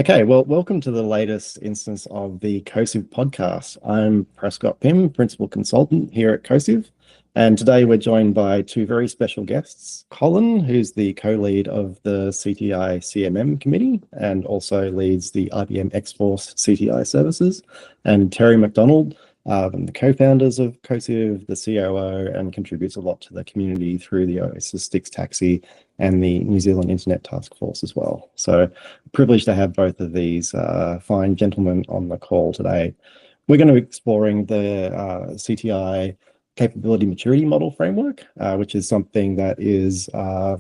Okay, well, welcome to the latest instance of the Cosive podcast. I'm Prescott Pym, Principal Consultant here at Cosive, and today we're joined by two very special guests. Colin, who's the co-lead of the CTI CMM committee and also leads the IBM X-Force CTI services, and Terry MacDonald, the co-founders of Cosive, the COO, and contributes a lot to the community through the Oasis Sticks Taxi and the New Zealand Internet Task Force as well. So privileged to have both of these fine gentlemen on the call today. We're going to be exploring the CTI capability maturity model framework, which is something that is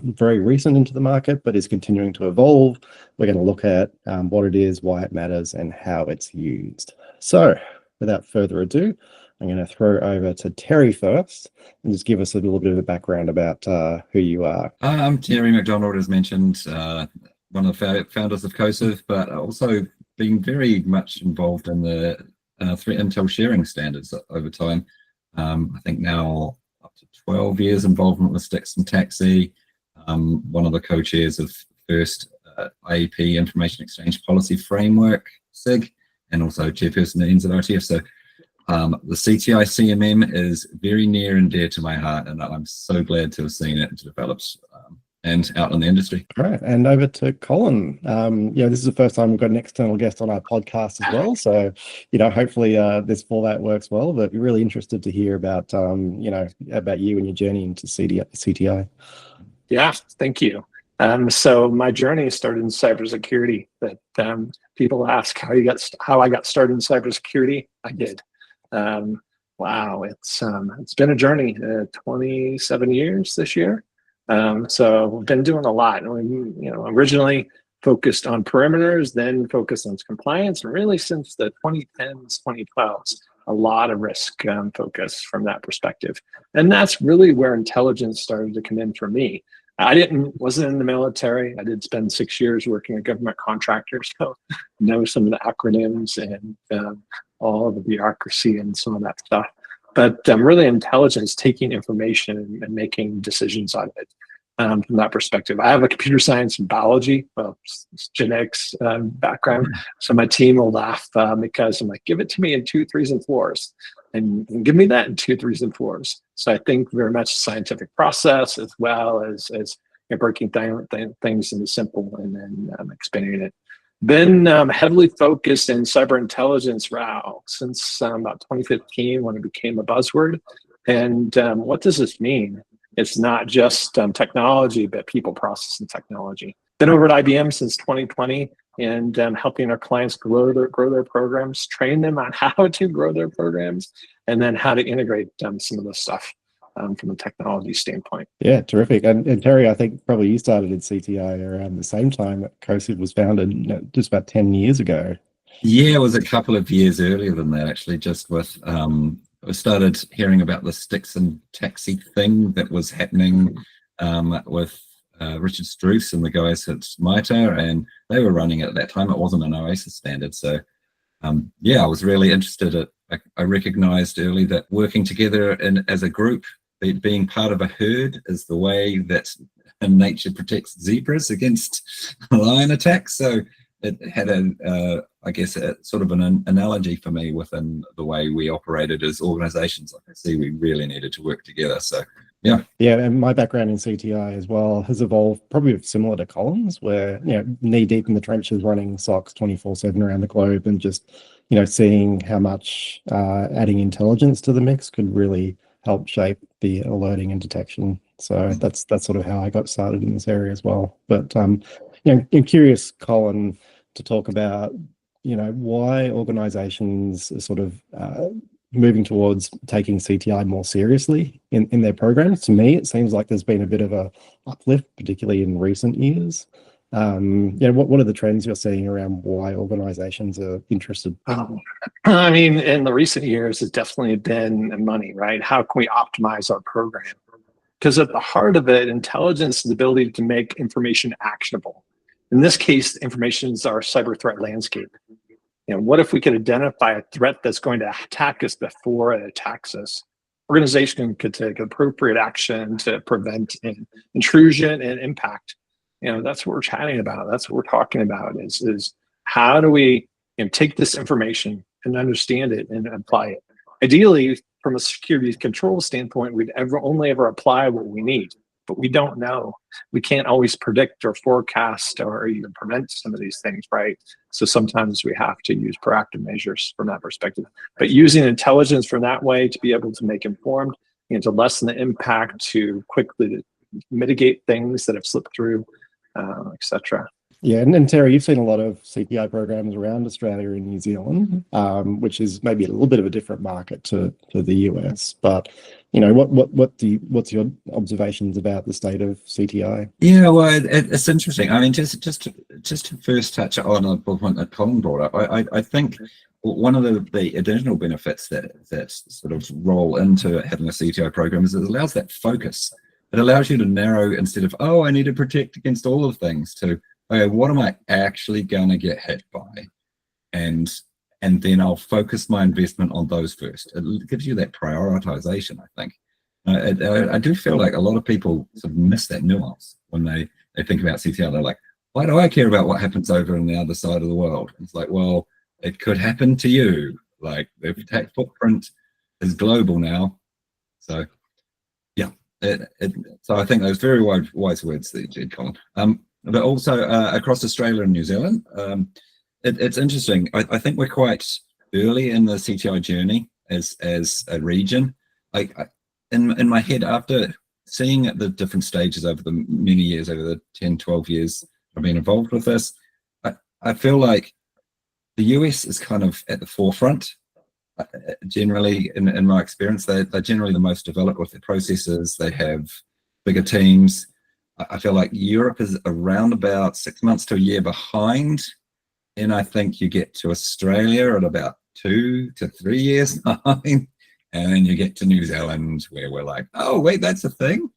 very recent into the market, but is continuing to evolve. We're going to look at what it is, why it matters, and how it's used. So without further ado, I'm going to throw over to Terry first and just give us a little bit of a background about who you are. I'm Terry MacDonald, as mentioned, one of the founders of Cosive, but also been very much involved in the threat intel sharing standards over time. I think now up to 12 years involvement with Sticks and Taxi, one of the co-chairs of first IEP Information Exchange Policy Framework, SIG, and also chairperson of NZRTF. So the CTI CMM is very near and dear to my heart, and I'm so glad to have seen it developed and out in the industry. All right, and over to Colin. This is the first time we've got an external guest on our podcast as well. So, hopefully this format works well. But we're really interested to hear about, about you and your journey into CTI. Yeah, thank you. So my journey started in cybersecurity. But people ask how I got started in cybersecurity. I did. Wow, it's been a journey. 27 years this year. So we've been doing a lot. Originally focused on perimeters, then focused on compliance, and really since the 2010s, 2012s, a lot of risk focus from that perspective. And that's really where intelligence started to come in for me. Wasn't in the military. I did spend 6 years working with government contractors, so know some of the acronyms and all of the bureaucracy and some of that stuff. But really intelligence, taking information and making decisions out of it from that perspective. I have a computer science and biology, genetics background. So my team will laugh because I'm like, give it to me in 2, 3s, and 4s. And give me that in 2, 3s, and 4s. So I think very much scientific process as well as breaking things into simple and then expanding it. Been heavily focused in cyber intelligence since about 2015 when it became a buzzword. And what does this mean? It's not just technology, but people, process, and technology. Been over at IBM since 2020 and helping our clients grow their programs, train them on how to grow their programs, and then how to integrate some of this stuff from a technology standpoint. Yeah, terrific. And Terry, I think probably you started at CTI around the same time that Cosive was founded, just about 10 years ago. Yeah, it was a couple of years earlier than that, actually, just with I started hearing about the Sticks and Taxi thing that was happening with Richard Struess and the guys at MITRE, and they were running it at that time. It wasn't an Oasis standard. So I was really interested. I recognized early that working together as a group, being part of a herd, is the way that nature protects zebras against lion attacks. So it had a sort of an analogy for me within the way we operated as organizations. Like I see, we really needed to work together. So yeah, and my background in CTI as well has evolved probably similar to Colin's, where knee deep in the trenches, running SOCs 24/7 around the globe, and just seeing how much adding intelligence to the mix could really help shape the alerting and detection. So that's sort of how I got started in this area as well. But I'm curious, Colin, to talk about why organizations are sort of moving towards taking CTI more seriously in their programs. To me, it seems like there's been a bit of a uplift, particularly in recent years. What are the trends you're seeing around why organizations are interested? In the recent years, it's definitely been money, right? How can we optimize our program? Because at the heart of it, intelligence is the ability to make information actionable. In this case, information is our cyber threat landscape. What if we could identify a threat that's going to attack us before it attacks us? Organization could take appropriate action to prevent intrusion and impact. That's what we're chatting about. That's what we're talking about is How do we take this information and understand it and apply it? Ideally, from a security control standpoint, we'd only ever apply what we need, but we don't know. We can't always predict or forecast or even prevent some of these things, right? So sometimes we have to use proactive measures from that perspective. But using intelligence from that way to be able to make informed and to lessen the impact, to quickly mitigate things that have slipped through, etc. Yeah, and Terry, you've seen a lot of CTI programs around Australia and New Zealand, which is maybe a little bit of a different market to the US. But what's your observations about the state of CTI? Yeah, well, it's interesting. I mean, just to first touch on a point that Colin brought up, I think one of the additional benefits that sort of roll into having a CTI program is it allows that focus. It allows you to narrow, instead of, oh, I need to protect against all of things, to, okay, what am I actually going to get hit by? And then I'll focus my investment on those first. It gives you that prioritization, I think. I do feel like a lot of people sort of miss that nuance when they think about CTI. They're like, why do I care about what happens over on the other side of the world? It's like, well, it could happen to you. Like, the attack footprint is global now. So, yeah. So I think those very wise words that you did, Colin. But also across Australia and New Zealand, it's interesting. I think we're quite early in the CTI journey as a region. In my head, after seeing the different stages over the many years, over the 10, 12 years I've been involved with this, I feel like the US is kind of at the forefront. Generally, in my experience, they're generally the most developed with their processes. They have bigger teams. I feel like Europe is around about 6 months to a year behind. And I think you get to Australia at about 2 to 3 years behind. And then you get to New Zealand, where we're like, oh, wait, that's a thing.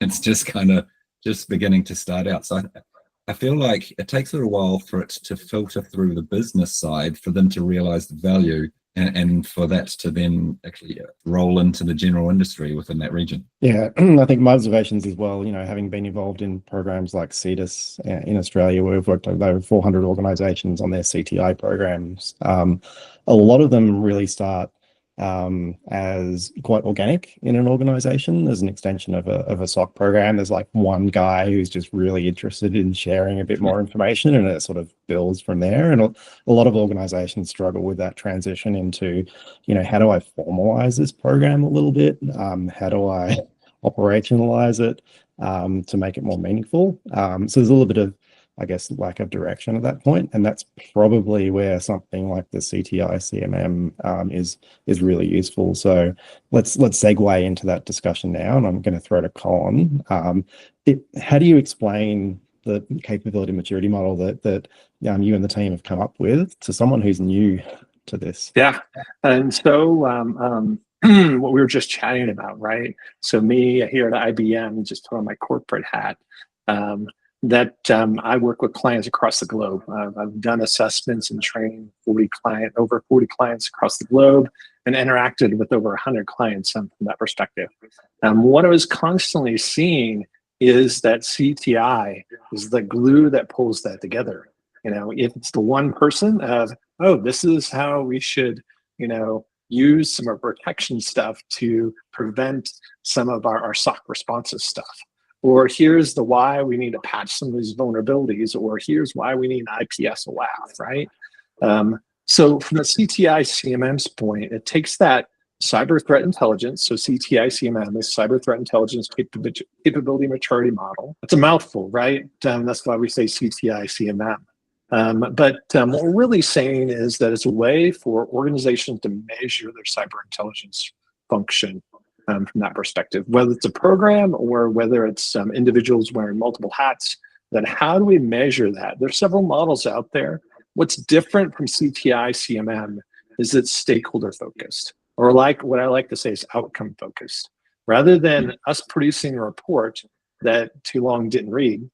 It's just kind of just beginning to start out. So I feel like it takes a little while for it to filter through the business side, for them to realize the value, and for that to then actually roll into the general industry within that region. Yeah, I think my observations as well, having been involved in programs like CTIS in Australia, where we've worked with over 400 organizations on their CTI programs, a lot of them really start as quite organic in an organization. There's an extension of a SOC program. There's like one guy who's just really interested in sharing a bit more information, and it sort of builds from there. And a lot of organizations struggle with that transition into, how do I formalize this program a little bit? How do I operationalize it to make it more meaningful? So there's a little bit of, I guess, lack of direction at that point, and that's probably where something like the CTI CMM is really useful. So let's segue into that discussion now, and I'm going to throw to Colin. How do you explain the capability maturity model that you and the team have come up with to someone who's new to this? Yeah, and so what we were just chatting about, right? So me here at IBM, just throwing my corporate hat. I work with clients across the globe. I've done assessments and training over 40 clients across the globe, and interacted with over 100 clients from that perspective. What I was constantly seeing is that CTI is the glue that pulls that together. If it's the one person of, oh, this is how we should, use some of our protection stuff to prevent some of our SOC responsive stuff. Or here's the why we need to patch some of these vulnerabilities, or here's why we need an IPS WAF, right? So from a CTI CMM's point, it takes that cyber threat intelligence. So CTI CMM is cyber threat intelligence capability maturity model. It's a mouthful, right? That's why we say CTI CMM. But what we're really saying is that it's a way for organizations to measure their cyber intelligence function. From that perspective, whether it's a program or whether it's individuals wearing multiple hats, then how do we measure that? There's several models out there. What's different from CTI CMM is it's stakeholder focused, or like what I like to say is outcome focused. Rather than us producing a report that too long didn't read,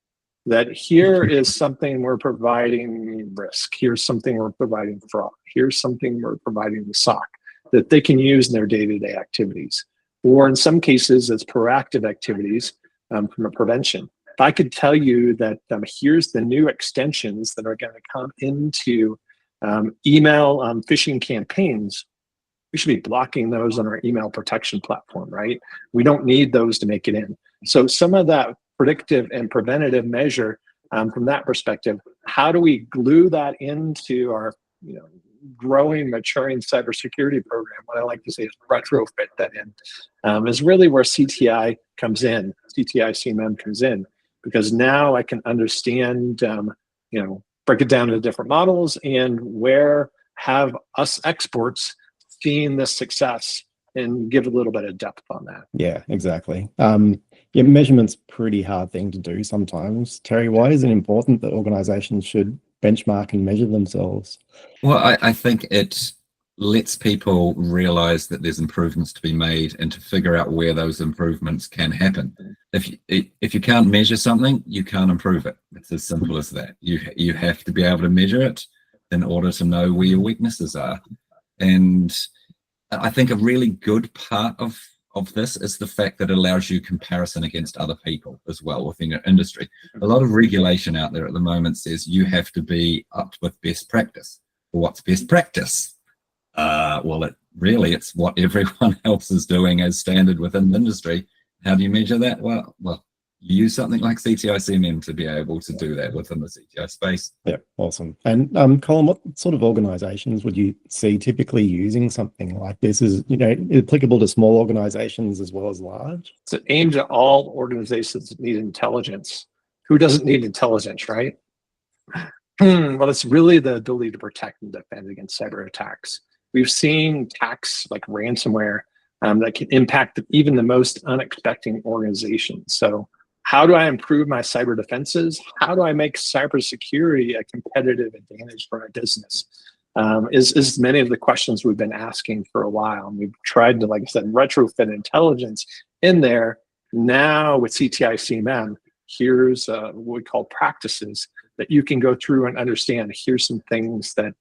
that here is something we're providing risk, here's something we're providing fraud, here's something we're providing the SOC that they can use in their day-to-day activities. Or in some cases, it's proactive activities from a prevention. if I could tell you that here's the new extensions that are going to come into email phishing campaigns, we should be blocking those on our email protection platform, right? We don't need those to make it in. So some of that predictive and preventative measure from that perspective, how do we glue that into our growing, maturing cybersecurity program? What I like to say is retrofit that in, is really where CTI comes in, CTI CMM comes in, because now I can understand, break it down into different models and where have us experts seen this success and give a little bit of depth on that. Yeah, exactly. Measurement's a pretty hard thing to do sometimes. Terry, why is it important that organizations should benchmark and measure themselves? Well, I think it lets people realize that there's improvements to be made and to figure out where those improvements can happen. If you can't measure something, you can't improve it. It's as simple as that. You have to be able to measure it in order to know where your weaknesses are. And I think a really good part of this is the fact that it allows you comparison against other people as well within your industry. A lot of regulation out there at the moment says you have to be up with best practice. Well, what's best practice? Well, it's what everyone else is doing as standard within the industry. How do you measure that? Well, you use something like CTI CMM to be able to do that within the CTI space. Yeah, awesome. And Colin, what sort of organizations would you see typically using something like this? Is applicable to small organizations as well as large? It's aimed at all organizations that need intelligence. Who doesn't need intelligence, right? Well, it's really the ability to protect and defend against cyber attacks. We've seen attacks like ransomware that can impact even the most unexpected organizations. So how do I improve my cyber defenses? How do I make cybersecurity a competitive advantage for my business? Is many of the questions we've been asking for a while. And we've tried to, like I said, retrofit intelligence in there. Now with CTI CMM, here's what we call practices that you can go through and understand. Here's some things that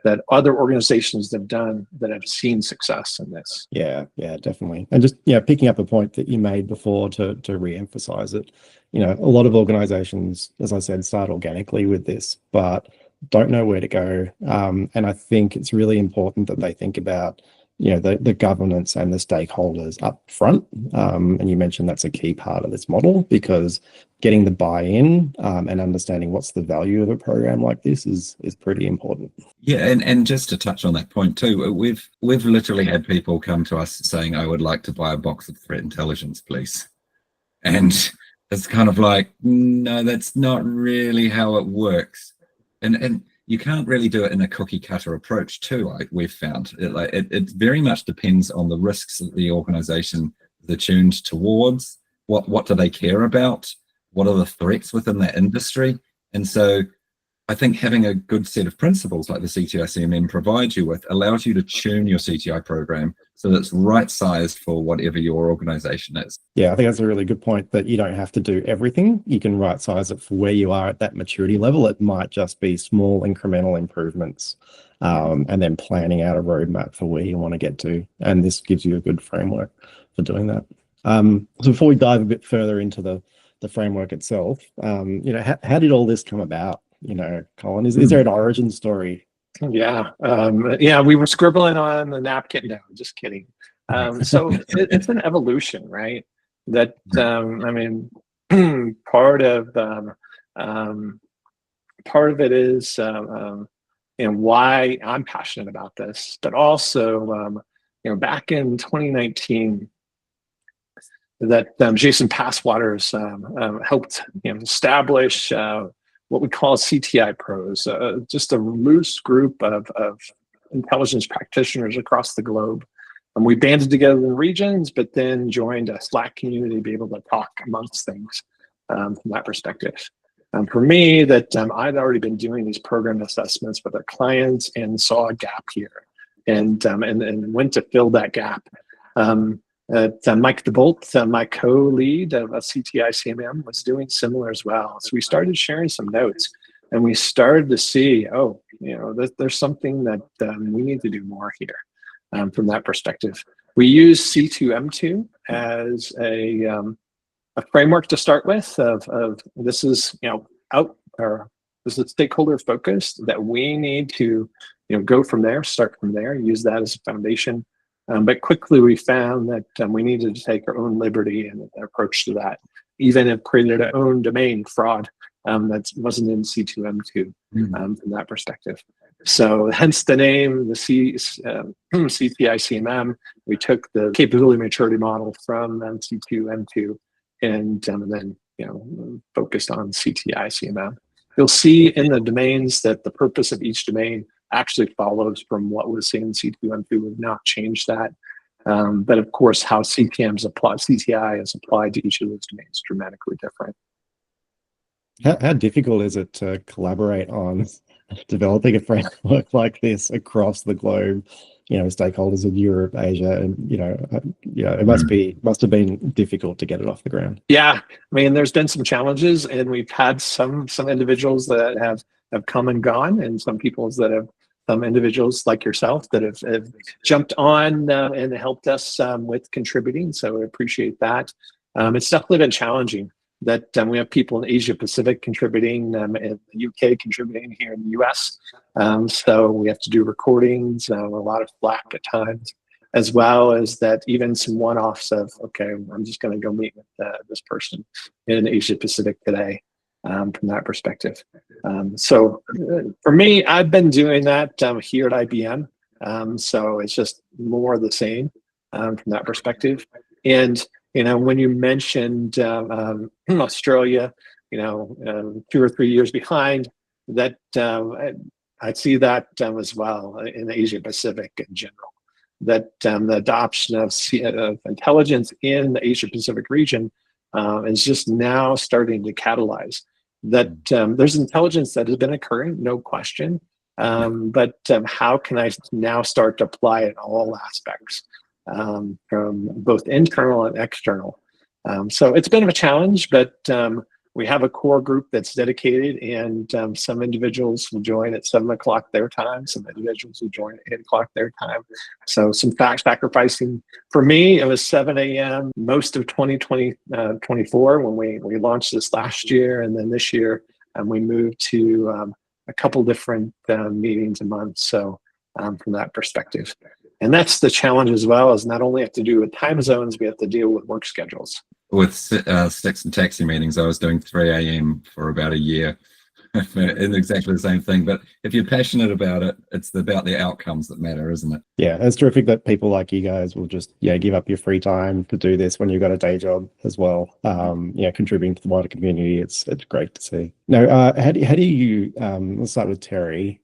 that other organizations have done that have seen success in this. Yeah, definitely. And just picking up a point that you made before to re-emphasize it, a lot of organizations, as I said, start organically with this, but don't know where to go. And I think it's really important that they think about the governance and the stakeholders up front. And you mentioned that's a key part of this model, because getting the buy-in and understanding what's the value of a program like this is pretty important. Yeah, and just to touch on that point too, we've literally had people come to us saying, I would like to buy a box of threat intelligence, please. And it's kind of like, no, that's not really how it works. And you can't really do it in a cookie cutter approach too. We've found it very much depends on the risks that the organization is attuned towards. What do they care about? What are the threats within that industry? And so I think having a good set of principles like the CTI CMM provides you with allows you to tune your CTI program so that it's right-sized for whatever your organization is. Yeah, I think that's a really good point, that you don't have to do everything. You can right-size it for where you are at that maturity level. It might just be small incremental improvements, and then planning out a roadmap for where you want to get to. And this gives you a good framework for doing that. So before we dive a bit further into the framework itself, how did all this come about? Colin, is there an origin story? Yeah, we were scribbling on the napkin. No, just kidding. So it's an evolution, right? That part of it is why I'm passionate about this, but also back in 2019. That Jason Passwater's helped establish what we call CTI pros, just a loose group of intelligence practitioners across the globe. And we banded together in regions, but then joined a Slack community to be able to talk amongst things from that perspective. For me, that I'd already been doing these program assessments with our clients and saw a gap here, and went to fill that gap. Mike DeBolt, my co-lead of CTI CMM, was doing similar as well. So we started sharing some notes, and we started to see, there's something that we need to do more here from that perspective. We use C2M2 as a framework to start with of this is, this is stakeholder focused, that we need to, go from there, start from there, use that as a foundation. But quickly we found that we needed to take our own liberty and approach to that, even if created our own domain fraud that wasn't in C2M2 from that perspective. So hence the name, the CTI CMM. We took the capability maturity model from C2M2 and then focused on CTI CMM. You'll see in the domains that the purpose of each domain actually follows from what was in C2M2. We've not changed that. But of course, how CTI is applied to each of those domains is dramatically different. How difficult is it to collaborate on developing a framework like this across the globe? Stakeholders in Europe, Asia, and it must have been difficult to get it off the ground. Yeah, I mean, there's been some challenges, and we've had some individuals that have come and gone, and some individuals like yourself that have jumped on and helped us with contributing. So we appreciate that. It's definitely been challenging that we have people in Asia Pacific contributing, in the UK contributing, here in the US. So we have to do recordings, a lot of Slack at times, as well as that even some one-offs of, okay, I'm just going to go meet with this person in Asia Pacific today from that perspective. So for me, I've been doing that here at IBM. So it's just more of the same from that perspective. And when you mentioned Australia, 2 or 3 years behind, that I see that as well in Asia Pacific in general. That the adoption of intelligence in the Asia Pacific region is just now starting to catalyze. That there's intelligence that has been occurring, no question. But how can I now start to apply it in all aspects? From both internal and external. So it's been a challenge, but we have a core group that's dedicated, and some individuals will join at 7 o'clock their time, some individuals will join at 8 o'clock their time. So some sacrificing. For me, it was 7 a.m. most of 2024 when we launched this last year, and then this year we moved to a couple different meetings a month. So from that perspective. And that's the challenge as well, is not only have to do with time zones, we have to deal with work schedules. With sticks and taxi meetings, I was doing 3 a.m. for about a year in exactly the same thing. But if you're passionate about it, it's about the outcomes that matter, isn't it? Yeah, it's terrific that people like you guys will just give up your free time to do this when you've got a day job as well. Contributing to the wider community, it's great to see. Now, how do you let's start with Terry,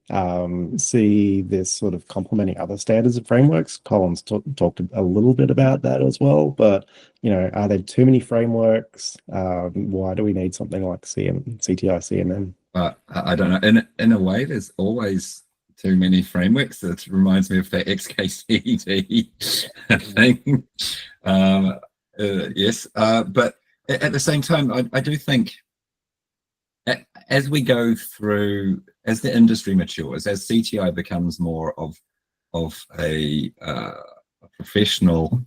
see this sort of complementing other standards and frameworks? Colin's talked a little bit about that as well, but are there too many frameworks? Why do we need something like CTI CMM? I don't know. In a way, there's always too many frameworks. It reminds me of that XKCD thing. Yes, but at the same time, I do think as we go through, as the industry matures, as CTI becomes more of a professional,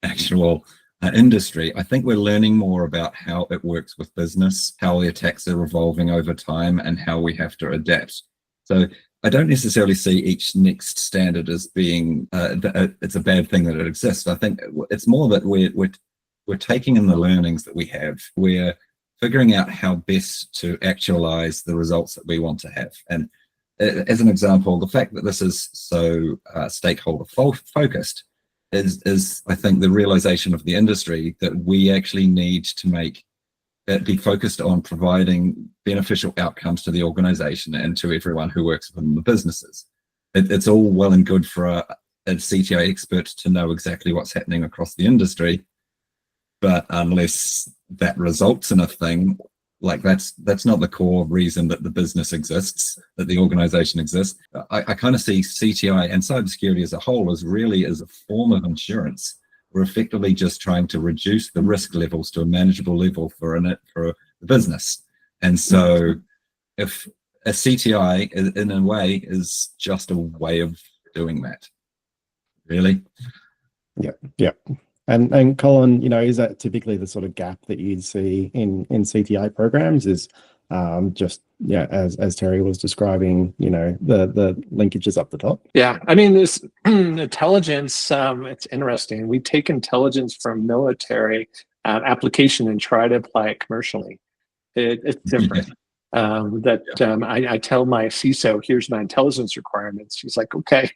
actual industry, I think we're learning more about how it works with business, how the attacks are evolving over time, and how we have to adapt. So I don't necessarily see each next standard as being it's a bad thing that it exists. I think it's more that we're taking in the learnings that we have. We're figuring out how best to actualize the results that we want to have. And as an example, the fact that this is so stakeholder focused is I think the realization of the industry that we actually need to make it be focused on providing beneficial outcomes to the organization and to everyone who works within the businesses. It's all well and good for a CTI expert to know exactly what's happening across the industry, but unless that results in a thing, like that's not the core reason that the business exists, that the organization exists. I kind of see CTI and cybersecurity as a whole as a form of insurance. We're effectively just trying to reduce the risk levels to a manageable level for the business. And so if a CTI in a way is just a way of doing that, really. Yeah. And Colin, is that typically the sort of gap that you'd see in CTI programs? Is just as Terry was describing, the linkages up the top? Yeah, I mean, this intelligence, it's interesting. We take intelligence from military application and try to apply it commercially. It's different. I tell my CISO, here's my intelligence requirements. He's like, okay,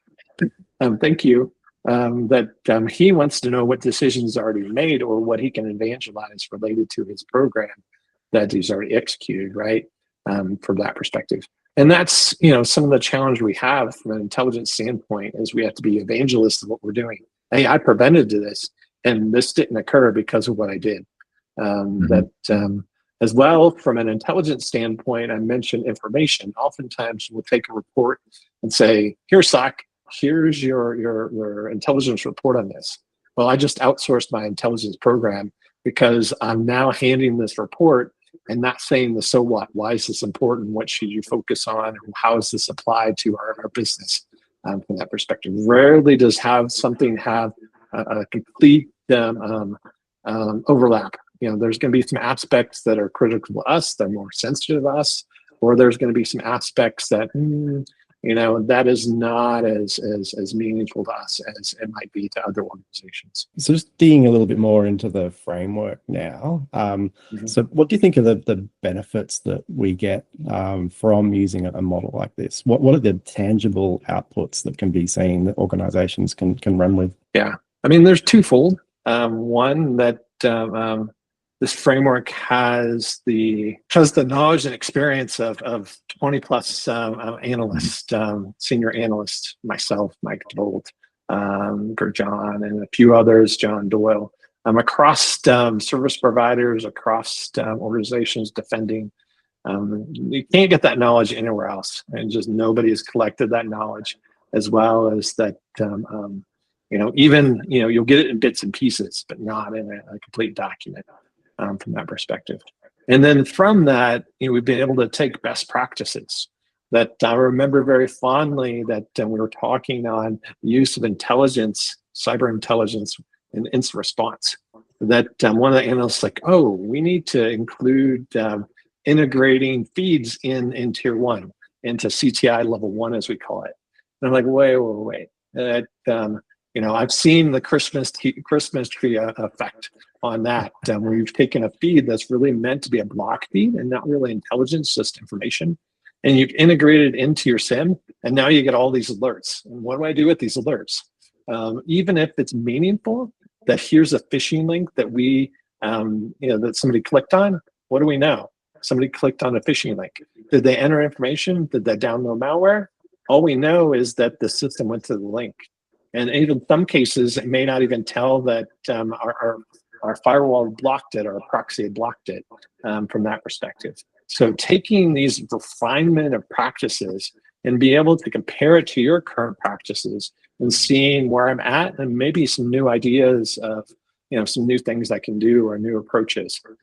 thank you. He wants to know what decisions are already made or what he can evangelize related to his program that he's already executed, right? From that perspective. And that's, some of the challenge we have from an intelligence standpoint is we have to be evangelists of what we're doing. Hey, I prevented this, and this didn't occur because of what I did. As well, from an intelligence standpoint, I mentioned information. Oftentimes we'll take a report and say, here, SOC, here's your intelligence report on this. Well, I just outsourced my intelligence program because I'm now handing this report and not saying the so what. Why is this important? What should you focus on? And how is this applied to our business from that perspective? Rarely does something have a complete overlap. There's going to be some aspects that are critical to us, that are more sensitive to us, or there's going to be some aspects that, that is not as meaningful to us as it might be to other organizations. So just digging a little bit more into the framework now. So what do you think are the benefits that we get from using a model like this? What are the tangible outputs that can be seen that organizations can run with? Yeah, I mean, there's twofold. One, that this framework has the knowledge and experience of 20 plus analysts, senior analysts, myself, Mike Bolt, John, and a few others, John Doyle, across service providers, across organizations defending. You can't get that knowledge anywhere else, and just nobody has collected that knowledge, as well as that. Even you'll get it in bits and pieces, but not in a complete document. From that perspective. And then from that, we've been able to take best practices that I remember very fondly that we were talking on the use of intelligence, cyber intelligence, and incident response. That one of the analysts like, oh, we need to include integrating feeds in tier 1 into CTI level 1, as we call it. And I'm like, wait. I've seen the Christmas tree effect on that, where you've taken a feed that's really meant to be a block feed and not really intelligence, just information, and you've integrated it into your SIM, and now you get all these alerts. And what do I do with these alerts? Even if it's meaningful, that here's a phishing link that that somebody clicked on, what do we know? Somebody clicked on a phishing link. Did they enter information? Did they download malware? All we know is that the system went to the link. And even some cases, it may not even tell that our firewall blocked it or our proxy had blocked it from that perspective. So taking these refinement of practices and be able to compare it to your current practices and seeing where I'm at and maybe some new ideas of, some new things I can do or new approaches from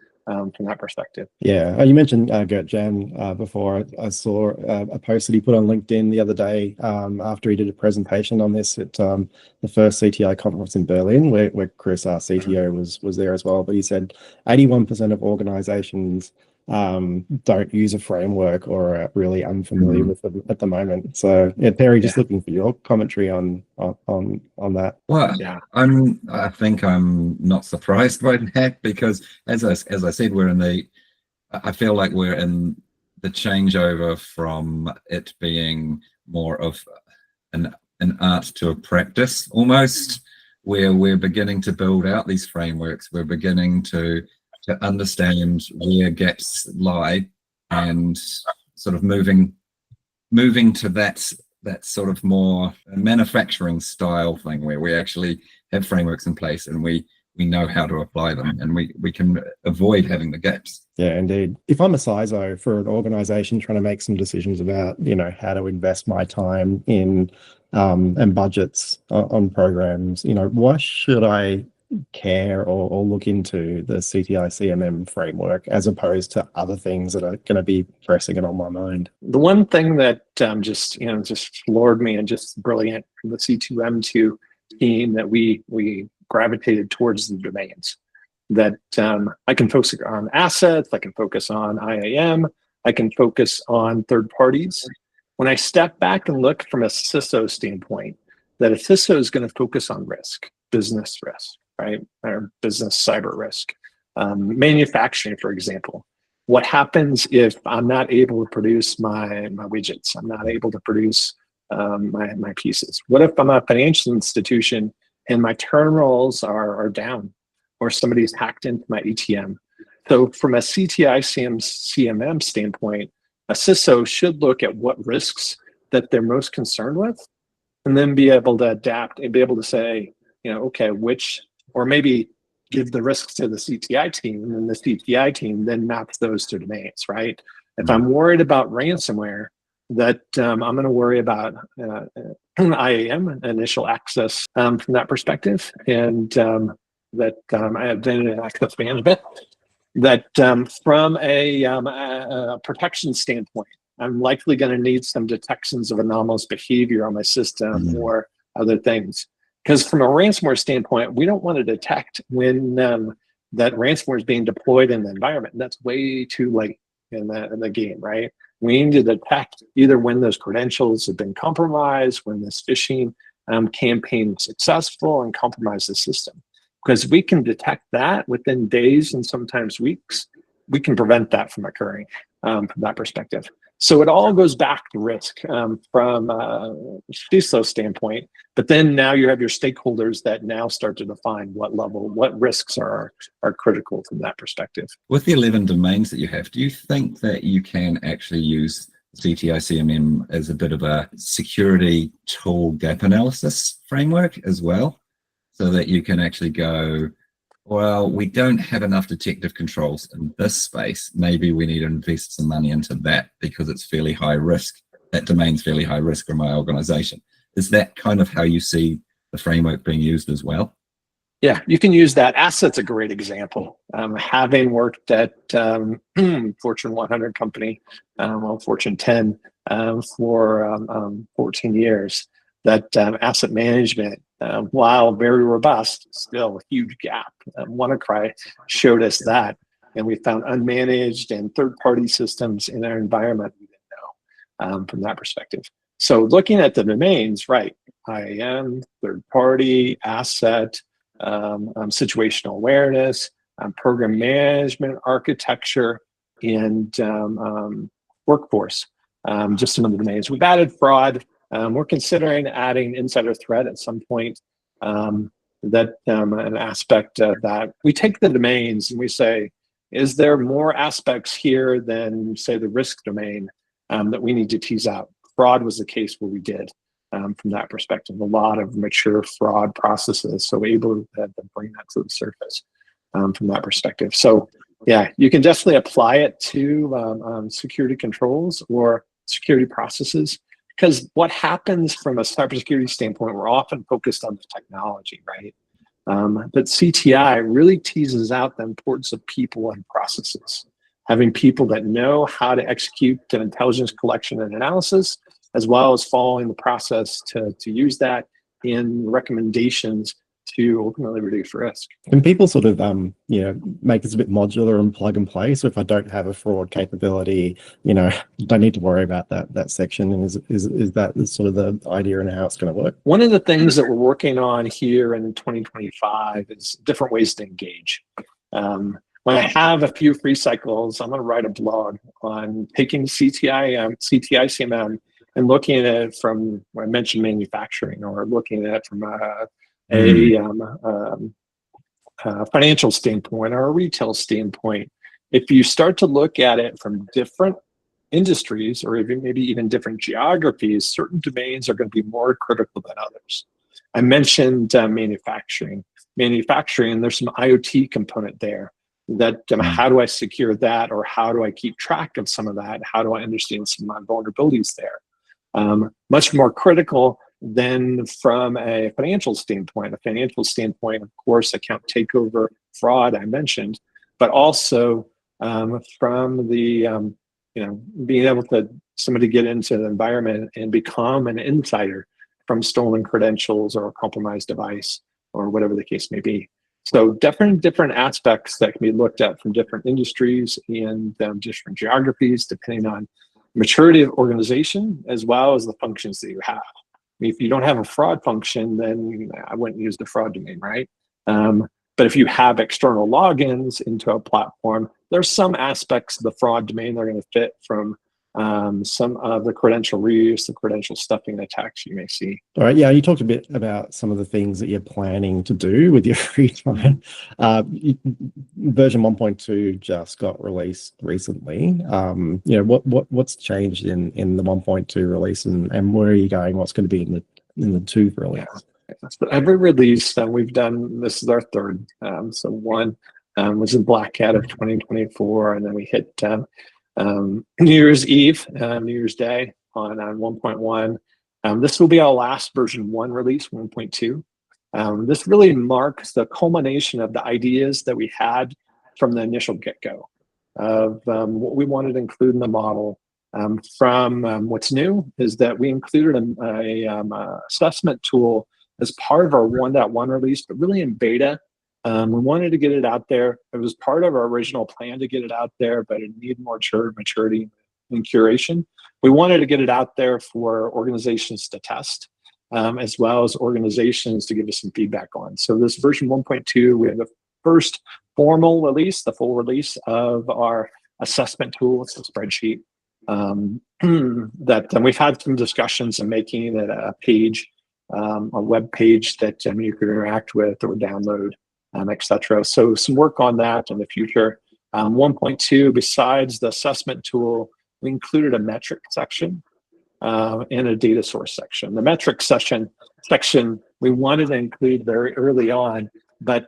that perspective. Yeah, you mentioned Gert Jan before. I saw a post that he put on LinkedIn the other day after he did a presentation on this at the first CTI conference in Berlin, where Chris, our CTO, was there as well. But he said 81% of organizations don't use a framework or are really unfamiliar with them at the moment. So yeah, Terry, just looking for your commentary on that. Well, yeah, I think I'm not surprised by that, because as I said, I feel like we're in the changeover from it being more of an art to a practice almost, where we're beginning to build out these frameworks. We're beginning to understand where gaps lie, and sort of moving to that sort of more manufacturing style thing, where we actually have frameworks in place and we know how to apply them, and we can avoid having the gaps. Yeah, indeed. If I'm a CISO for an organization trying to make some decisions about, how to invest my time in and budgets on programs, why should I care or look into the CTI CMM framework as opposed to other things that are going to be pressing it on my mind? The one thing that just floored me and just brilliant from the C2M2 team that we gravitated towards the domains that I can focus on assets, I can focus on IAM, I can focus on third parties. When I step back and look from a CISO standpoint, that a CISO is going to focus on risk, business risk, right? Or business cyber risk. Manufacturing, for example. What happens if I'm not able to produce my widgets? I'm not able to produce my pieces. What if I'm a financial institution and my terminals are down, or somebody's hacked into my ATM? So from a CTI CMM standpoint, a CISO should look at what risks that they're most concerned with, and then be able to adapt and be able to say, okay, or maybe give the risks to the CTI team, and then the CTI team then maps those to domains, right? If I'm worried about ransomware, that I'm going to worry about IAM, initial access, from that perspective, and I have identity access management. That from a protection standpoint, I'm likely going to need some detections of anomalous behavior on my system or other things. Because from a ransomware standpoint, we don't want to detect when that ransomware is being deployed in the environment. That's way too late in the game, right? We need to detect either when those credentials have been compromised, when this phishing campaign was successful and compromised the system. Because we can detect that within days and sometimes weeks, we can prevent that from occurring from that perspective. So it all goes back to risk from a CISO standpoint, but then now you have your stakeholders that now start to define what risks are critical from that perspective. With the 11 domains that you have, do you think that you can actually use CTI CMM as a bit of a security tool gap analysis framework as well? So that you can actually go, well, we don't have enough detective controls in this space. Maybe we need to invest some money into that because it's fairly high risk. That domain's fairly high risk for my organization. Is that kind of how you see the framework being used as well? Yeah, you can use that. Asset's a great example. Having worked at Fortune 100 company, Fortune 10 for 14 years, that asset management, while very robust, still a huge gap. WannaCry showed us that, and we found unmanaged and third-party systems in our environment we didn't know from that perspective. So looking at the domains, right, IAM, third-party, asset, situational awareness, program management, architecture, and workforce, just some of the domains. We've added fraud. We're considering adding insider threat at some point. That an aspect of that. We take the domains and we say, is there more aspects here than, say, the risk domain that we need to tease out? Fraud was the case where we did from that perspective. A lot of mature fraud processes, so able to bring that to the surface from that perspective. So yeah, you can definitely apply it to security controls or security processes. Because what happens from a cybersecurity standpoint, we're often focused on the technology, right? But CTI really teases out the importance of people and processes. Having people that know how to execute an intelligence collection and analysis, as well as following the process to use that in recommendations to ultimately reduce risk. Can people sort of, make this a bit modular and plug and play? So if I don't have a fraud capability, don't need to worry about that section. And is that sort of the idea and how it's going to work? One of the things that we're working on here in 2025 is different ways to engage. When I have a few free cycles, I'm going to write a blog on taking CTI CMM and looking at it from, I mentioned manufacturing, or looking at it from a financial standpoint or a retail standpoint. If you start to look at it from different industries, or maybe even different geographies, certain domains are going to be more critical than others. I mentioned manufacturing. There's some IoT component there. That how do I secure that, or how do I keep track of some of that? How do I understand some of my vulnerabilities there? Much more critical than from a financial standpoint. A financial standpoint, of course, account takeover, fraud, I mentioned, but also from the being able to somebody get into the environment and become an insider from stolen credentials or a compromised device, or whatever the case may be. So different aspects that can be looked at from different industries and different geographies, depending on maturity of organization, as well as the functions that you have. I mean, if you don't have a fraud function, then I wouldn't use the fraud domain, right? But if you have external logins into a platform, there's some aspects of the fraud domain that are going to fit from some of the credential reuse, the credential stuffing attacks you may see. All right. Yeah, you talked a bit about some of the things that you're planning to do with your free time. Version 1.2 just got released recently. What's changed in the 1.2 release, and where are you going? What's going to be in the 2 release? Yeah. So every release that we've done, this is our third. So one was in Black Cat of 2024, and then we hit New Year's Eve, New Year's Day on 1.1. This will be our last version 1 release, 1.2. This really marks the culmination of the ideas that we had from the initial get-go of what we wanted to include in the model. From what's new is that we included a assessment tool as part of our 1.1 release, but really in beta. We wanted to get it out there. It was part of our original plan to get it out there, but it needed more maturity and curation. We wanted to get it out there for organizations to test, as well as organizations to give us some feedback on. So this version 1.2, we have the first formal release, the full release of our assessment tool. It's a spreadsheet that we've had some discussions in making it a page, a web page that you can interact with or download. Etc. So some work on that in the future. 1.2, besides the assessment tool, we included a metric section and a data source section. The metric section we wanted to include very early on, but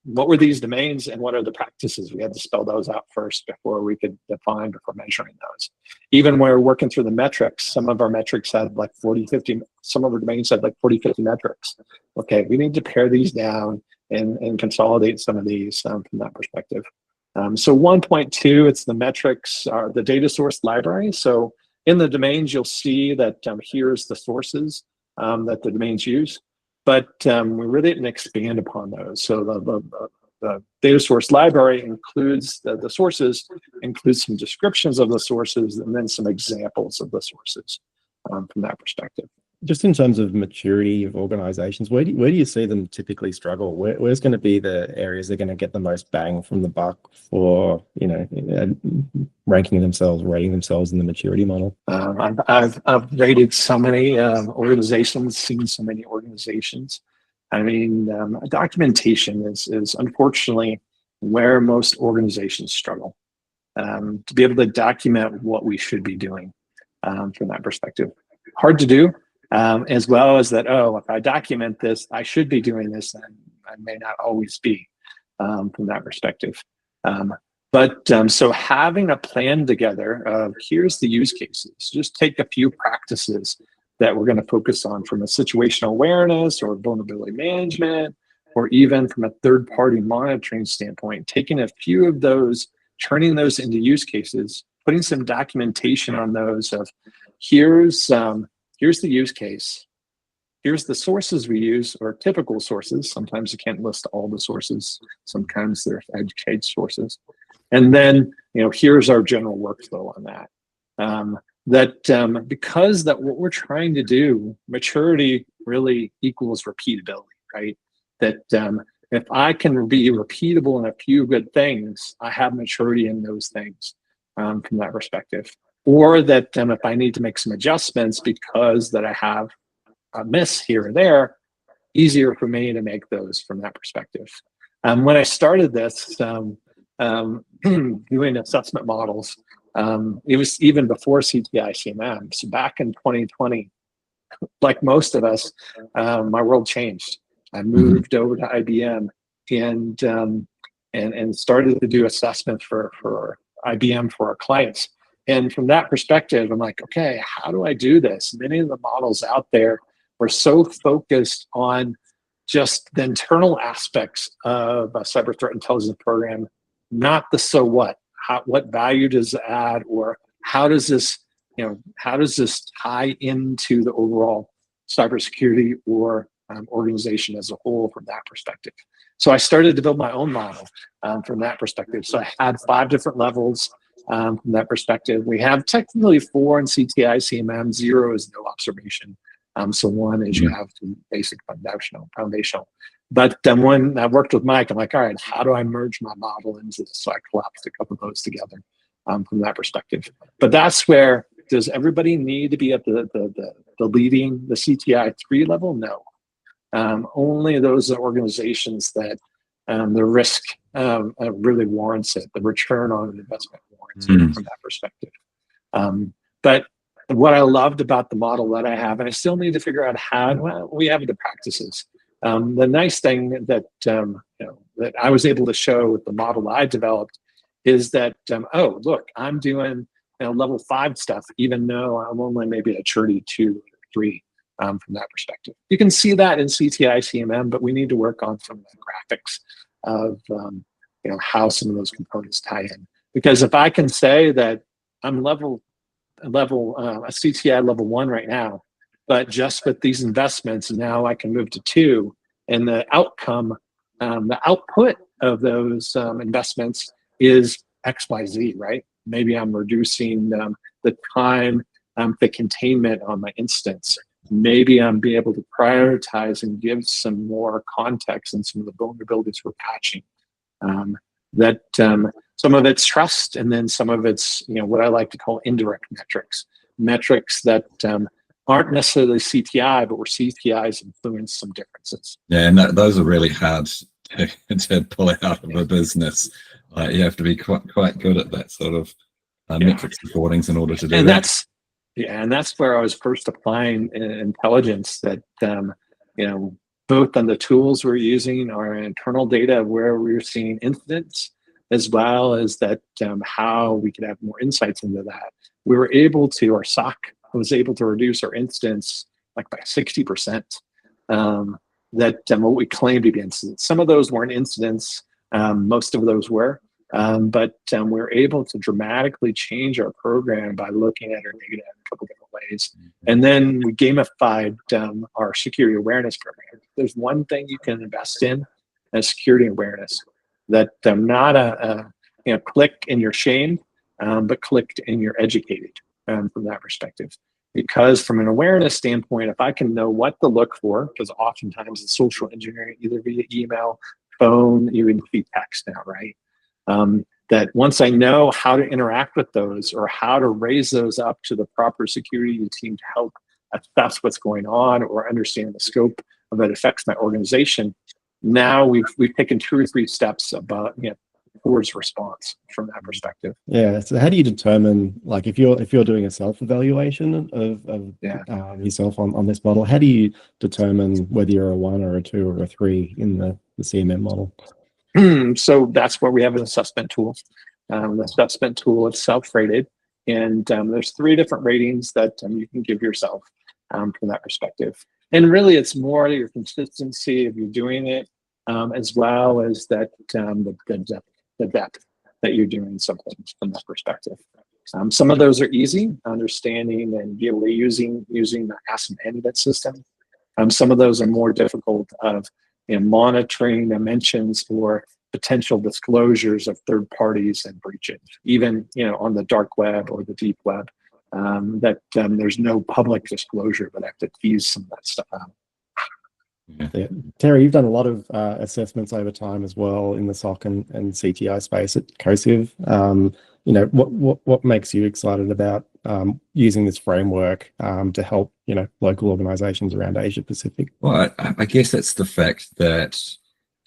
what were these domains and what are the practices? We had to spell those out first before we could define, before measuring those. Even when we're working through the metrics, some of our metrics had like 40, 50, some of our domains had like 40, 50 metrics. Okay, we need to pare these down and consolidate some of these from that perspective. So 1.2, it's the metrics, the data source library. So in the domains, you'll see that here's the sources that the domains use. But we really didn't expand upon those. So the data source library includes the sources, includes some descriptions of the sources, and then some examples of the sources from that perspective. Just in terms of maturity of organizations, where do you see them typically struggle? Where's going to be the areas they're going to get the most bang from the buck for, rating themselves in the maturity model? I've rated so many organizations, seen so many organizations. I mean, documentation is unfortunately where most organizations struggle. To be able to document what we should be doing from that perspective. Hard to do. As well as that, if I document this, I should be doing this, and I may not always be from that perspective. So having a plan together of here's the use cases, just take a few practices that we're going to focus on from a situational awareness or vulnerability management, or even from a third-party monitoring standpoint, taking a few of those, turning those into use cases, putting some documentation on those of here's the use case. Here's the sources we use, or typical sources. Sometimes you can't list all the sources. Sometimes they're educated sources. And then, here's our general workflow on that. Because what we're trying to do, maturity really equals repeatability, right? That if I can be repeatable in a few good things, I have maturity in those things from that perspective. Or that if I need to make some adjustments because that I have a miss here or there, easier for me to make those from that perspective. When I started this, doing assessment models, it was even before CTI CMM. So back in 2020, like most of us, my world changed. I moved over to IBM and started to do assessment for IBM for our clients. And from that perspective, I'm like, okay, how do I do this? Many of the models out there were so focused on just the internal aspects of a cyber threat intelligence program, not the so what. What value does it add, or how does this tie into the overall cybersecurity or organization as a whole from that perspective. So I started to build my own model from that perspective. So I had 5 different levels from that perspective. We have technically 4 in CTI CMM. 0 is no observation. So 1 is you have the basic foundational. But then when I worked with Mike, I'm like, all right, how do I merge my model into this? So I collapsed a couple of those together from that perspective. But that's where, does everybody need to be at the leading the CTI 3 level? No. Only those organizations that the risk really warrants it, the return on an investment warrants it from that perspective. But what I loved about the model that I have, and I still need to figure out how, well, we have the practices. The nice thing that that I was able to show with the model I developed is that oh, look, I'm doing level 5 stuff, even though I'm only maybe at maturity 2 or 3 from that perspective. You can see that in CTI CMM, but we need to work on some of the graphics of how some of those components tie in. Because if I can say that I'm a CTI level 1 right now, but just with these investments, now I can move to 2, and the outcome, the output of those investments is XYZ, right? Maybe I'm reducing the time, the containment on my instance. Maybe I'm be able to prioritize and give some more context and some of the vulnerabilities we're patching. That some of it's trust, and then some of it's what I like to call indirect metrics that aren't necessarily CTI, but where CTIs influence some differences. Yeah, and those are really hard to pull out of a business. You have to be quite good at that sort of metrics reportings in order to do and that. And that's where I was first applying intelligence that, both on the tools we're using, our internal data where we're seeing incidents, as well as that how we could have more insights into that. We were able to, our SOC was able to reduce our incidents like by 60%. What we claimed to be incidents. Some of those weren't incidents, most of those were. But we're able to dramatically change our program by looking at our data in a couple different ways. And then we gamified our security awareness program. There's one thing you can invest in as security awareness, that not a click and you're shamed, but clicked and you're educated from that perspective. Because from an awareness standpoint, if I can know what to look for, because oftentimes it's social engineering, either via email, phone, even via text now, right? That once I know how to interact with those or how to raise those up to the proper security team to help assess what's going on or understand the scope of it affects my organization, now we've taken 2 or 3 steps about towards response from that perspective. Yeah. So how do you determine, like, if you're doing a self-evaluation of yourself on this model, how do you determine whether you're a 1 or a 2 or a 3 in the CMM model? So that's where we have an assessment tool. The assessment tool is self-rated, and there's 3 different ratings that you can give yourself from that perspective. And really, it's more your consistency of you doing it, as well as that the depth that you're doing something from that perspective. Some of those are easy, understanding and be able to using the ASM management system. Some of those are more difficult of monitoring dimensions or potential disclosures of third parties and breaches, even on the dark web or the deep web, that there's no public disclosure, but I have to tease some of that stuff out. Yeah. Terry, you've done a lot of assessments over time as well in the SOC and CTI space at Cosive. What makes you excited about using this framework to help local organizations around Asia Pacific? Well, I guess it's the fact that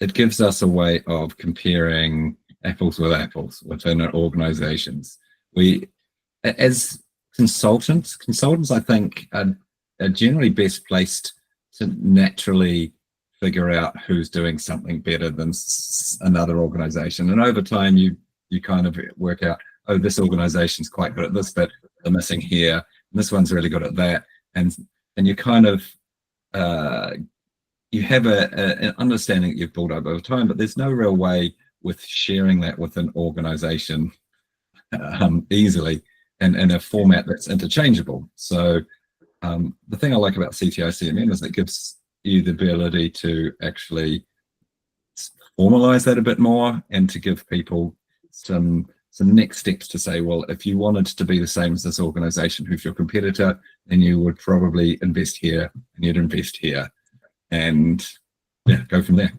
it gives us a way of comparing apples with apples within our organizations. We, as consultants, I think are generally best placed to naturally figure out who's doing something better than another organization. And over time, you kind of work out, oh, this organization's quite good at this, but they're missing here, and this one's really good at that. And you kind of, you have an understanding that you've built up over time, but there's no real way with sharing that with an organization easily and in a format that's interchangeable. So the thing I like about CTI CMM is it gives you the ability to actually formalize that a bit more and to give people some next steps to say, well, if you wanted to be the same as this organization who's your competitor, then you would probably invest here and you'd invest here and go from there.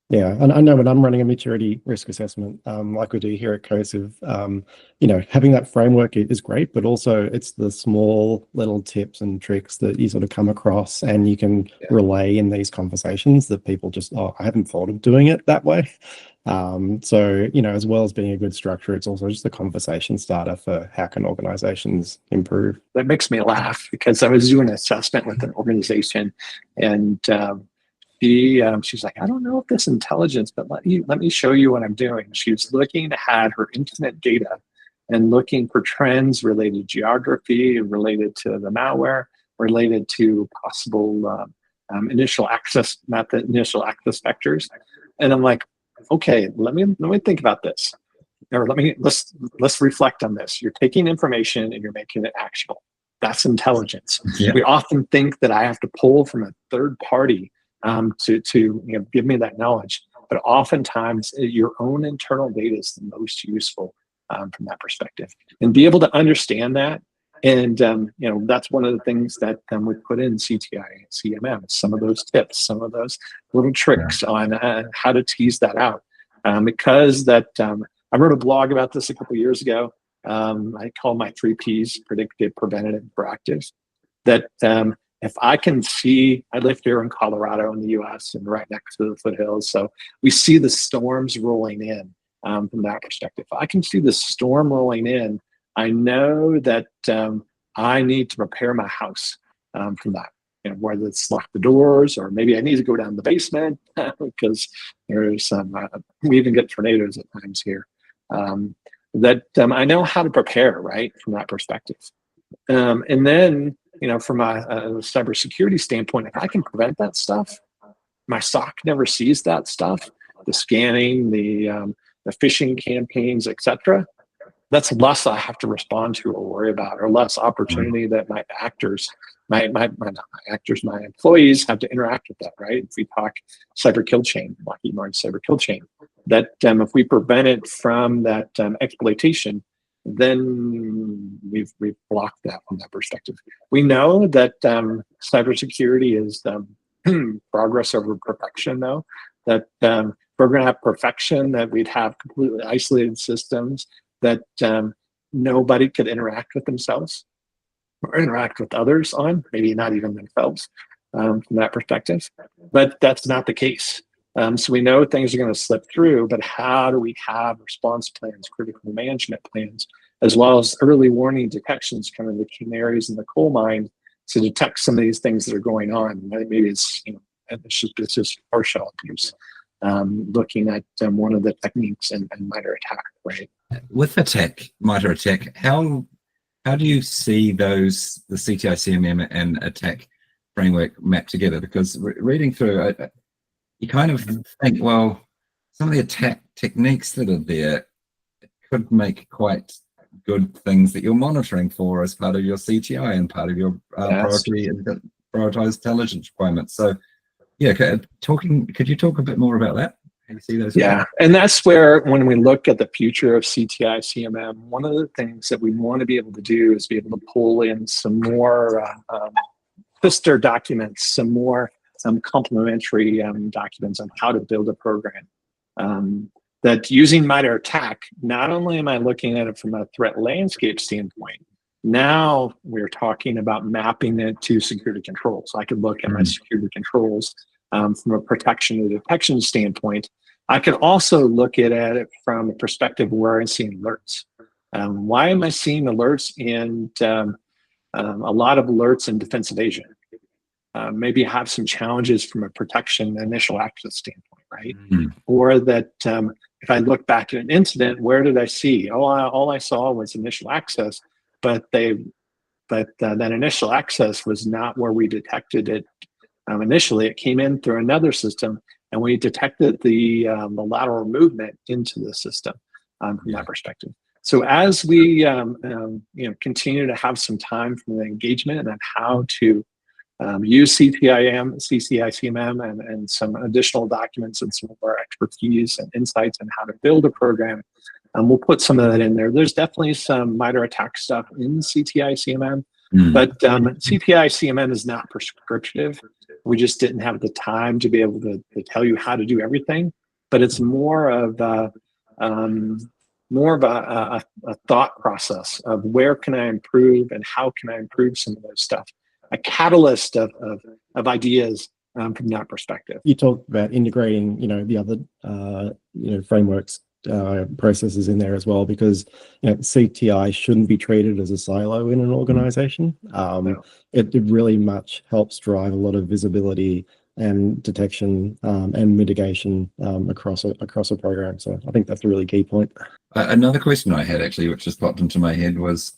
Yeah, and I know when I'm running a maturity risk assessment, like we do here at Cosive, having that framework is great, but also it's the small little tips and tricks that you sort of come across and you can relay in these conversations that people just, I haven't thought of doing it that way. So, as well as being a good structure, it's also just a conversation starter for how can organizations improve. That makes me laugh because I was doing an assessment with an organization, and she's like, I don't know if this intelligence, but let me show you what I'm doing. She was looking at her internet data and looking for trends related to geography, related to the malware, related to possible initial access vectors. And I'm like, okay, let me think about this, or let's reflect on this. You're taking information and you're making it actionable. That's intelligence. Yeah. We often think that I have to pull from a third party to give me that knowledge, but oftentimes your own internal data is the most useful from that perspective, and be able to understand that. And that's one of the things that we put in CTI CMM. Some of those tips, some of those little tricks on how to tease that out. Because I wrote a blog about this a couple of years ago. I call my 3 Ps: predictive, preventative, proactive. That if I can see, I live here in Colorado in the US and right next to the foothills, so we see the storms rolling in from that perspective. If I can see the storm rolling in, I know that I need to prepare my house from that. Whether it's lock the doors, or maybe I need to go down the basement because there's we even get tornadoes at times here. That I know how to prepare, right, from that perspective. And then, from a cybersecurity standpoint, if I can prevent that stuff, my SOC never sees that stuff, the scanning, the phishing campaigns, etc. That's less I have to respond to or worry about, or less opportunity that my employees have to interact with that, right? If we talk cyber kill chain, Lockheed Martin cyber kill chain, that if we prevent it from that exploitation, then we've blocked that from that perspective. We know that cybersecurity is progress over perfection, though. That we're going to have perfection, that we'd have completely isolated systems, that nobody could interact with themselves or interact with others on, maybe not even themselves from that perspective. But that's not the case. So we know things are going to slip through, but how do we have response plans, critical management plans, as well as early warning detections, kind of the canaries in the coal mine, to detect some of these things that are going on? Maybe it's just partial abuse. Looking at one of the techniques in MITRE ATT&CK, right? With MITRE ATT&CK, how do you see the CTI CMM and ATT&CK framework mapped together? Because reading through, you kind of think, well, some of the attack techniques that are there could make quite good things that you're monitoring for as part of your CTI and part of your prioritized intelligence requirements. So, yeah, could you talk a bit more about that? How you see those? Yeah, and that's where, when we look at the future of CTI CMM, one of the things that we want to be able to do is be able to pull in some more sister documents, some more complementary documents on how to build a program. That using MITRE ATT&CK, not only am I looking at it from a threat landscape standpoint, now we're talking about mapping it to security controls. I could look at my security controls from a protection and detection standpoint. I could also look at it from a perspective where I'm seeing alerts. Why am I seeing alerts in a lot of alerts in defense evasion? Maybe have some challenges from a protection initial access standpoint, right? Or that if I look back at an incident, where did I see? All I saw was initial access, but that initial access was not where we detected it initially. It came in through another system, and we detected the lateral movement into the system from that perspective. So as we continue to have some time from the engagement and how to use CTI CMM and some additional documents and some of our expertise and insights on how to build a program. We'll put some of that in there. There's definitely some MITRE ATT&CK stuff in CTI CMM, but CTI CMM is not prescriptive. We just didn't have the time to be able to tell you how to do everything, but it's more of a thought process of where can I improve and how can I improve some of those stuff. A catalyst of ideas from that perspective. You talked about integrating, the other, frameworks, processes in there as well, because CTI shouldn't be treated as a silo in an organization. It really much helps drive a lot of visibility and detection and mitigation across a program. So I think that's a really key point. Another question I had actually, which just popped into my head, was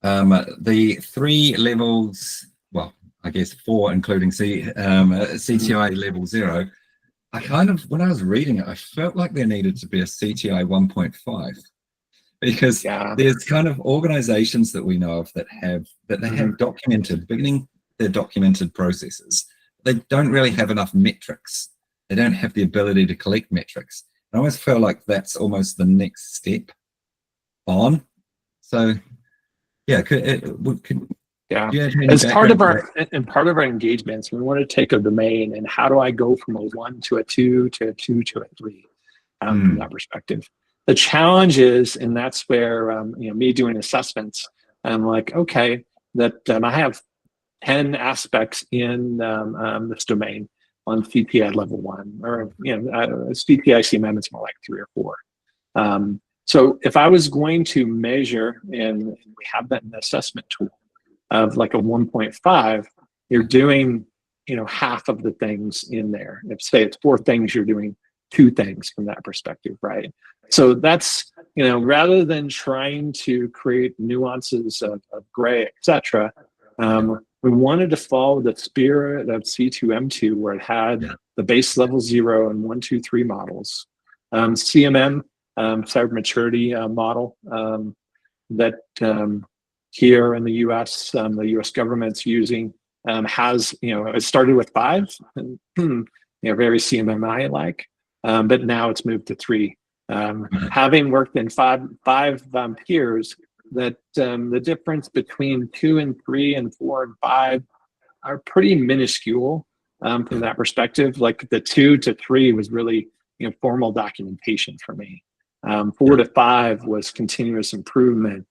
the 3 levels, well, I guess 4, including CTI level 0. I kind of, when I was reading it, I felt like there needed to be a CTI 1.5, because there's kind of organizations that we know of that have documented, beginning their documented processes. They don't really have enough metrics. They don't have the ability to collect metrics. I always feel like that's almost the next step on. So yeah, as part of our engagements, we want to take a domain and how do I go from a 1 to a 2 to a 2 to a 3 from that perspective. The challenge is, and that's where me doing assessments, I'm like, okay, that I have 10 aspects in this domain on CTI level 1, or CTI CMM, it's more like 3 or 4. So if I was going to measure, and we have that in the assessment tool of like a 1.5, you're doing half of the things in there. If say it's 4 things, you're doing 2 things from that perspective, right? So that's rather than trying to create nuances of gray, etc. We wanted to follow the spirit of C2M2, where it had the base level 0 and 1, 2, 3 models. CMM, cyber maturity model that here in the U.S., the U.S. government's using has, it started with 5, very CMMI-like, but now it's moved to 3. Having worked in five peers, that the difference between 2 and 3 and 4 and 5 are pretty minuscule from that perspective. Like the 2 to 3 was really formal documentation for me. 4 to 5 was continuous improvement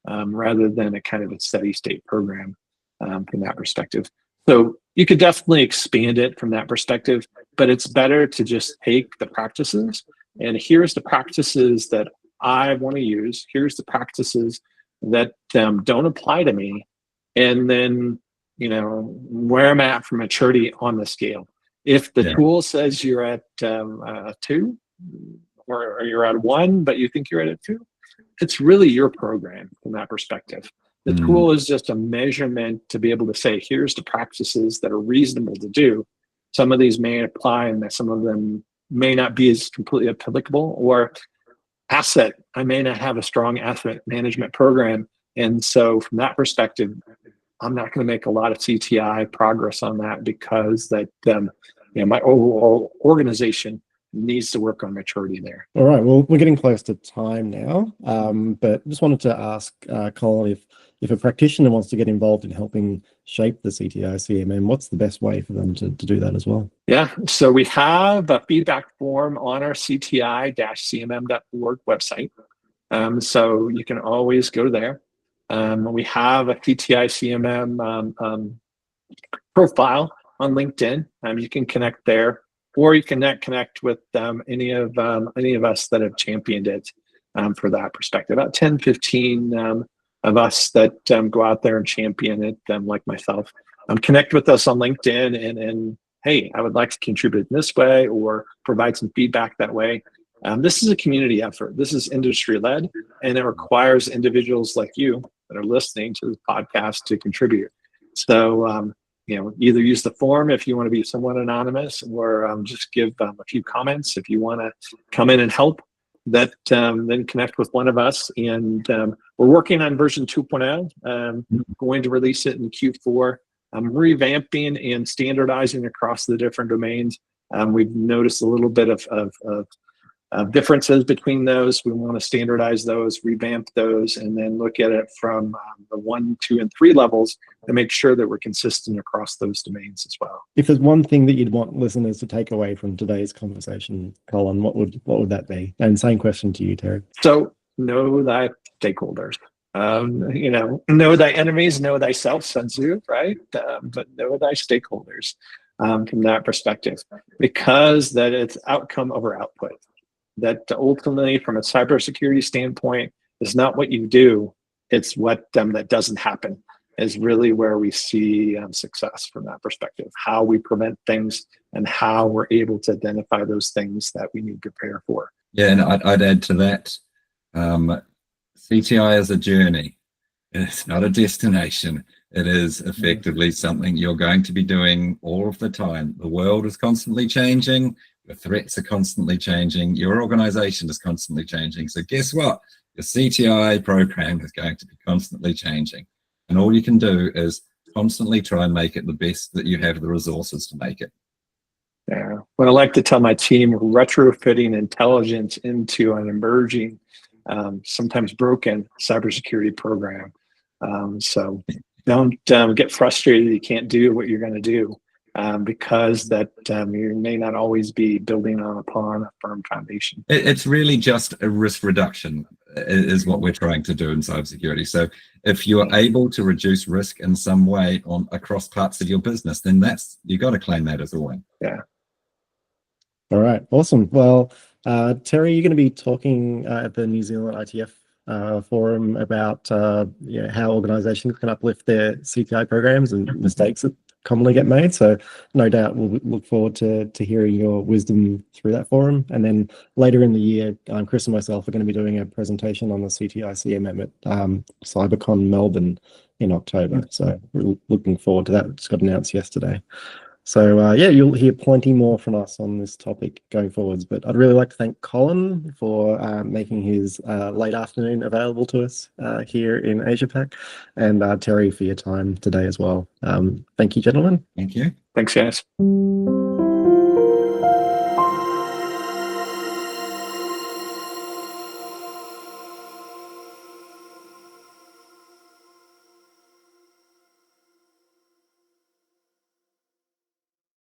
rather than a kind of a steady state program from that perspective. So you could definitely expand it from that perspective, but it's better to just take the practices and here's the practices that I want to use. Here's the practices that don't apply to me. And then, where I'm at for maturity on the scale. If the tool says you're at a 2 or you're at 1, but you think you're at a 2, it's really your program from that perspective. The tool is just a measurement to be able to say, here's the practices that are reasonable to do. Some of these may apply and some of them may not be as completely applicable, or asset, I may not have a strong asset management program. And so from that perspective, I'm not going to make a lot of CTI progress on that because that my overall organization needs to work on maturity there. All right, well, we're getting close to time now, but just wanted to ask Colin, if a practitioner wants to get involved in helping shape the CTI CMM, what's the best way for them to do that as well? Yeah, so we have a feedback form on our CTI-CMM.org website. So you can always go there. We have a CTI CMM profile on LinkedIn. You can connect there, or you can connect with any of us that have championed it for that perspective. About 10, 15 of us that go out there and champion it, like myself. Connect with us on LinkedIn and hey, I would like to contribute in this way or provide some feedback that way. This is a community effort. This is industry-led, and it requires individuals like you that are listening to this podcast to contribute. So, either use the form if you want to be somewhat anonymous, or just give a few comments if you want to come in and help. That then connect with one of us, and we're working on version 2.0. Going to release it in Q4 revamping and standardizing across the different domains. We've noticed a little bit of differences between those. We want to standardize those, revamp those, and then look at it from the 1, 2, and 3 levels to make sure that we're consistent across those domains as well. If there's one thing that you'd want listeners to take away from today's conversation, Colin, what would that be? And same question to you, Terry. So know thy stakeholders. Know thy enemies, know thyself, Sun Tzu, right? But know thy stakeholders from that perspective, because that it's outcome over output. That ultimately, from a cybersecurity standpoint, is not what you do, it's what that doesn't happen is really where we see success from that perspective. How we prevent things and how we're able to identify those things that we need to prepare for. Yeah, and I'd add to that, CTI is a journey. It's not a destination. It is effectively something you're going to be doing all of the time. The world is constantly changing. The threats are constantly changing. Your organization is constantly changing. So guess what? Your CTI program is going to be constantly changing. And all you can do is constantly try and make it the best that you have the resources to make it. Yeah. What I like to tell my team, retrofitting intelligence into an emerging, sometimes broken cybersecurity program. So don't get frustrated you can't do what you're going to do. Because that you may not always be building upon a firm foundation. It's really just a risk reduction is what we're trying to do in cybersecurity. So if you're able to reduce risk in some way across parts of your business, then you got to claim that as a win. Yeah. All right, awesome. Well, Terry, you're going to be talking at the New Zealand ITF forum about how organizations can uplift their CTI programs and mistakes that commonly get made. So no doubt we'll look forward to hearing your wisdom through that forum. And then later in the year, Chris and myself are going to be doing a presentation on the CTI CMM at CyberCon Melbourne in October. So we're looking forward to that. It just got announced yesterday. So you'll hear plenty more from us on this topic going forwards. But I'd really like to thank Colin for making his late afternoon available to us here in Asia Pac, and Terry for your time today as well. Thank you, gentlemen. Thank you. Thanks, guys.